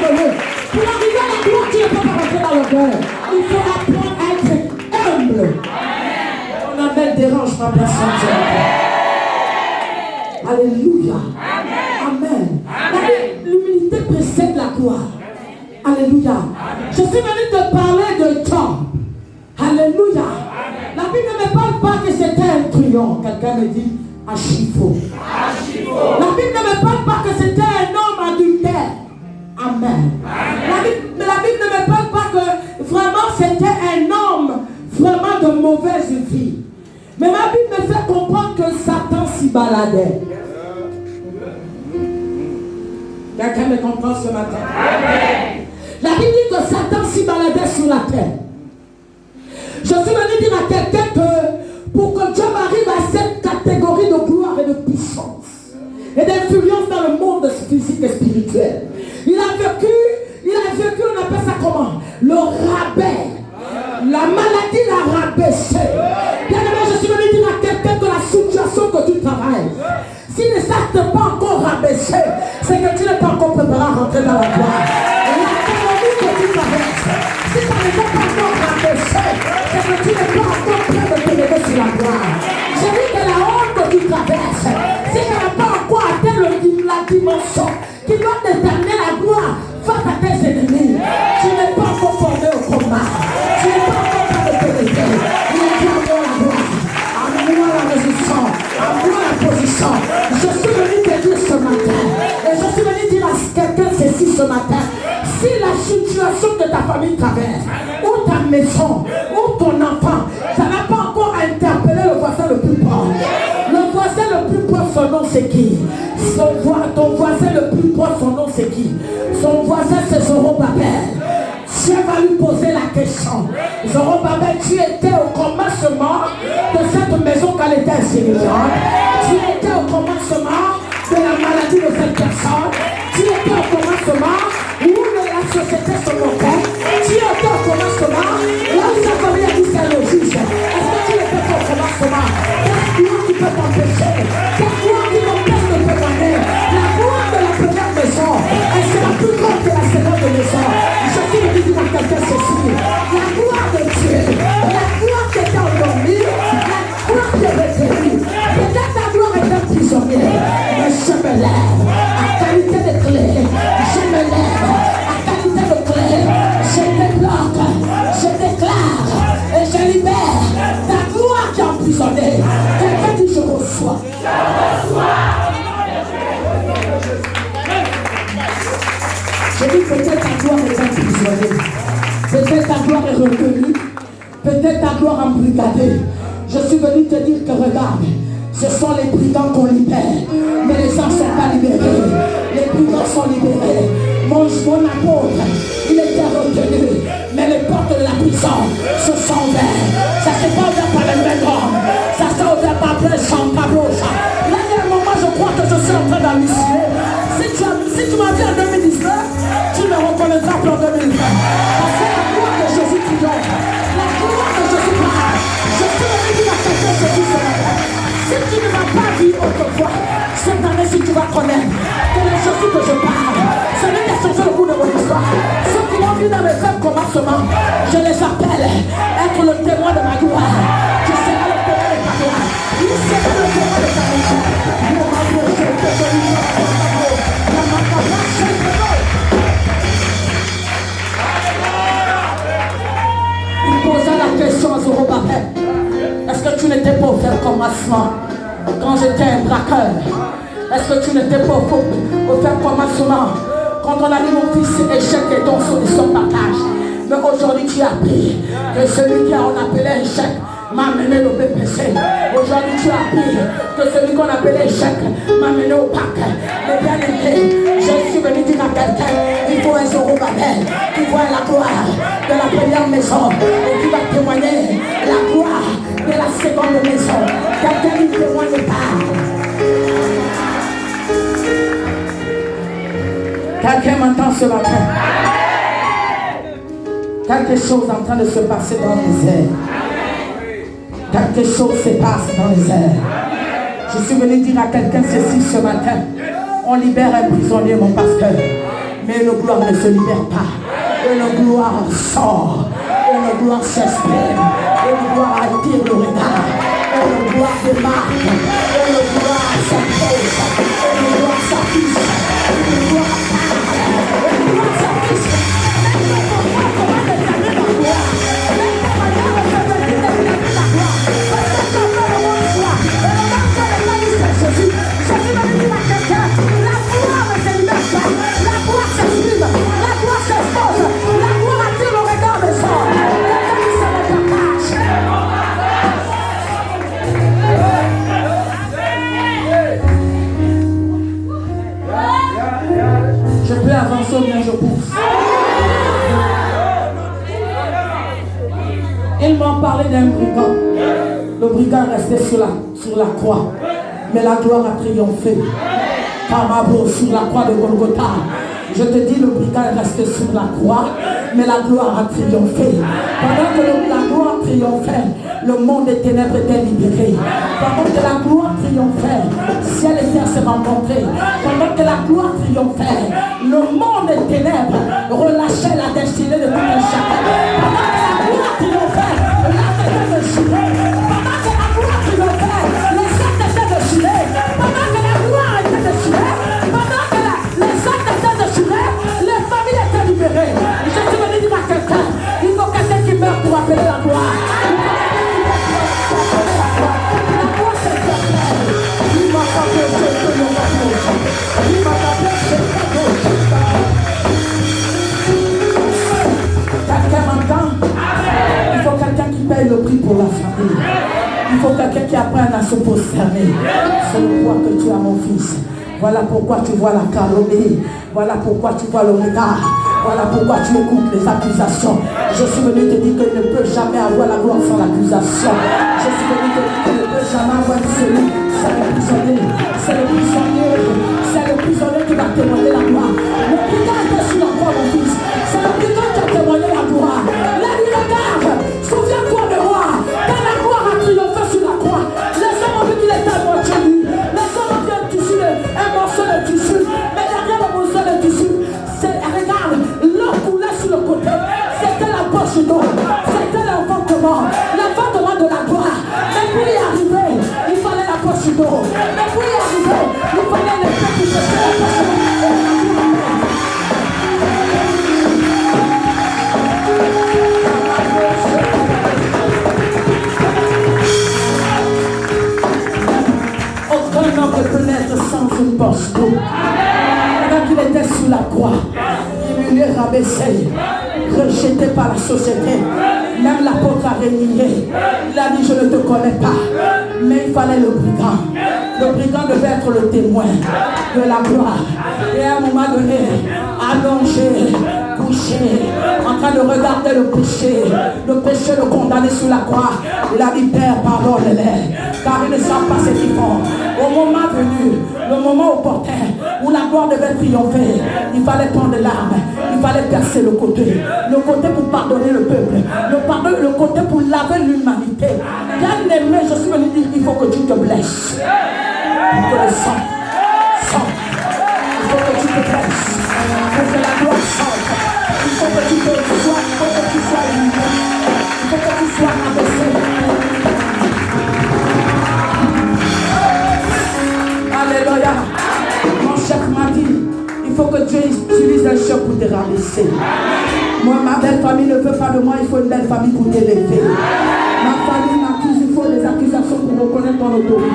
orgueilleux. Pour arriver à la gloire, tu ne peux pas rentrer dans l'orgueil. Il faut apprendre à être humble. Ton appel dérange pas personne. Alléluia. Amen. L'humilité précède la gloire. Alléluia. Je suis venu te parler de Job. Alléluia. La Bible ne me parle pas que c'était un triomphe. Quelqu'un me dit Achifo. La Bible ne me parle pas que c'était un homme adultère. Amen. La Bible ne me parle pas que vraiment c'était un homme vraiment de mauvaise vie. Mais ma Bible me fait comprendre que Satan s'y baladait. Quelqu'un me comprend ce matin? Amen. La Bible dit que Satan s'y baladait sur la terre. Je suis venu dire à quelqu'un que pour que Dieu arrive à cette catégorie de gloire et de puissance et d'influence dans le monde physique et spirituel, il a vécu, on appelle ça comment? Le rabais. La maladie l'a rabaissé. Bien aimé, je suis venu dire à quelqu'un que la situation que tu travailles, si ne ça ne t'est pas encore rabaissé, c'est que tu n'es pas encore préparé à rentrer dans la gloire. L'économie que tu traverses, si ça ne t'est pas encore rabaissé, c'est que tu n'es pas encore prêt de te lever sur la gloire. J'ai dit que la honte que tu traverses, si tu n'as pas encore atteint la dimension qui doit déterminer la gloire face à tes ennemis, tu n'es pas encore formé au combat. Tu n'es pas encore prêt de te lever. Il y a encore la gloire. Amenez-moi la résistance. Amenez-moi la position. Je suis venu te dire ce matin. Et je suis venu dire à quelqu'un ceci ce matin. Si la situation que ta famille traverse, ou ta maison, ou ton enfant, ça n'a pas encore interpellé le voisin le plus proche. Le voisin le plus proche, son nom c'est qui? Ton voisin le plus proche, son nom c'est qui? Son voisin c'est Zorobabel. Dieu va lui poser la question. Zorobabel, tu étais au commencement de cette maison quand elle était insignifiante. Tu étais au commencement de la maladie de cette personne. Tu étais au commencement où la société se moquait. Tu étais au commencement là où sa famille a dit c'est le juge. Est-ce que tu étais au commencement? Qu'est-ce qui peut t'empêcher? Qu'est-ce qui t'empêche de témoigner? La gloire de la première maison, elle sera plus grande que la seconde maison. Je suis venu dire à quelqu'un ceci. La gloire de Dieu, la gloire qui était endormie, la gloire qui est retenue. Peut-être ta gloire est un prisonnier, mais je me lève à qualité de clé. Je me lève à qualité de clé. Je débloque, je déclare et je libère ta gloire qui est emprisonnée. Quelqu'un dit je reçois. Je dis peut-être ta gloire est emprisonnée. Peut-être ta gloire est retenue. Peut-être ta gloire embrigadée. Je suis venu te dire que regarde, ce sont les brigands qu'on libère. Mais les gens ne sont pas libérés. Les brigands sont libérés. Mon apôtre, il était retenu. Mais les portes de la prison se sont ouvertes. Ça ne s'est pas ouvert par les mêmes hommes. Ça s'est ouvert par plein champ, tableau. Là, il y a un moment, je crois que je suis en train d'halluciner. Si tu m'as vu en 2019, tu me reconnaîtras pour 2020. Parce que la gloire de Jésus triomphe. La gloire de Jésus parle. Je suis venu dire à quelqu'un ce qui se matin. Si tu ne m'as pas vu autrefois, cette année, si tu vas connaître que les Jésus que je parle, ce n'est pas changé le bout de mon histoire. Ceux qui m'ont vu dans mes faibles commencements, je les appelle être le témoin de ma gloire. Tu seras le témoin de ta gloire. Il sera le témoin de ta gloire. Il posa la question à Zorobabel. Est-ce que tu n'étais pas au faire commencement quand j'étais un braqueur? Est-ce que tu n'étais pas au faire commencement quand on a dit mon fils échec et donc son partage? Mais aujourd'hui tu as appris que celui qui a on appelait échec m'a amené au BPC. Aujourd'hui tu as appris que celui qu'on appelait échec m'a amené au PAC. Mais bien aimé, je suis venu dire à quelqu'un, il faut un Zorobabel qui voit la gloire de la première maison et qui va témoigner la gloire de la seconde maison. Quelqu'un ne témoigne pas. Quelqu'un m'entend ce matin? Quelque chose est en train de se passer dans les airs. Quelque chose se passe dans les airs. Je suis venu dire à quelqu'un ceci ce matin. On libère un prisonnier, mon pasteur. Mais une gloire ne se libère pas. Une gloire sort. Une gloire s'exprime. Une gloire attire le regard. Une gloire démarque. Une gloire s'impose. Une gloire s'affiche. Une gloire parle. Une gloire s'affiche. Je peux avancer ou bien je pousse. Ils m'ont parlé d'un brigand. Le brigand est resté sur la croix. Mais la gloire a triomphé. Kamabo sur la croix de Golgotha. Je te dis, le brigand est resté sur la croix. Mais la gloire a triomphé. Pendant que la gloire triomphait, le monde des ténèbres était libéré. Pendant que la gloire triomphait, ciel et terre se rencontraient. Pendant que la gloire triomphait, le monde des ténèbres relâchait la destinée de tout un chacun. Pendant que la gloire triomphait, la terre se déchirait. Pendant que la gloire triomphait, les actes étaient déchirés. Pendant que la gloire était déchirée, pendant que les actes étaient déchirés, les familles étaient libérées. Je suis venu dire à quelqu'un, il faut quelqu'un qui meurt pour appeler la gloire. Quelqu'un m'entend? Il faut quelqu'un qui paye le prix pour la famille. Il faut quelqu'un qui apprenne à se prosterner. C'est le poids que tu as, mon fils. Voilà pourquoi tu vois la calomnie. Voilà pourquoi tu vois le regard. Voilà pourquoi tu écoutes les accusations. Je suis venu te dire qu'il ne peut jamais avoir la gloire sans l'accusation. Je suis venu te dire qu'il ne peut jamais avoir celui. C'est le prisonnier. C'est le prisonnier. C'est le prisonnier qui va témoigner la gloire. Le brigand était sur la croix, mon fils. C'est le brigand qui a témoigné la gloire. Là, lui regarde. Souviens-toi de moi. Quand la gloire a triomphé sur la croix, les hommes ont vu qu'il était à moitié nu. Les hommes ont vu un morceau de tissu. Mais derrière le morceau de tissu, regarde, l'eau coulait sur le côté. C'était la poche d'eau. C'était l'enfantement. L'enfantement de la gloire. Mais pour y arriver, il fallait la poche d'eau. Mais pour y arriver, il fallait le fait qui faisait la poche d'eau. Aucun homme ne peut naître sans une poche d'eau. Quand il était sur la croix, humilié, rabaissé, rejeté par la société, même l'apôtre a renié. Il a dit, je ne te connais pas. Mais il fallait le brigand. Le brigand devait être le témoin de la gloire. Et à un moment donné, allongé, couché, en train de regarder le péché le condamné sur la croix. Il a dit, Père, pardonne-les, car ils ne savent pas ce qu'ils font. Au moment venu, le moment opportun, où la gloire devait triompher, il fallait prendre l'arme, il fallait percer le côté pour pardonner le peuple, le côté pour laver l'humanité. Bien aimé, je suis venu dire qu'il faut que tu te blesses. Pour que le sang, il faut que tu te blesses, pour que la gloire sorte. Il faut que tu sois libéré, il faut que tu sois abaissé. Alléluia. Mon chef m'a dit, il faut que Dieu utilise un chef pour te rabaisser. Moi, ma belle famille ne veut pas de moi, il faut une belle famille pour t'élever. Ma famille m'accuse, il faut des accusations pour reconnaître ton autorité.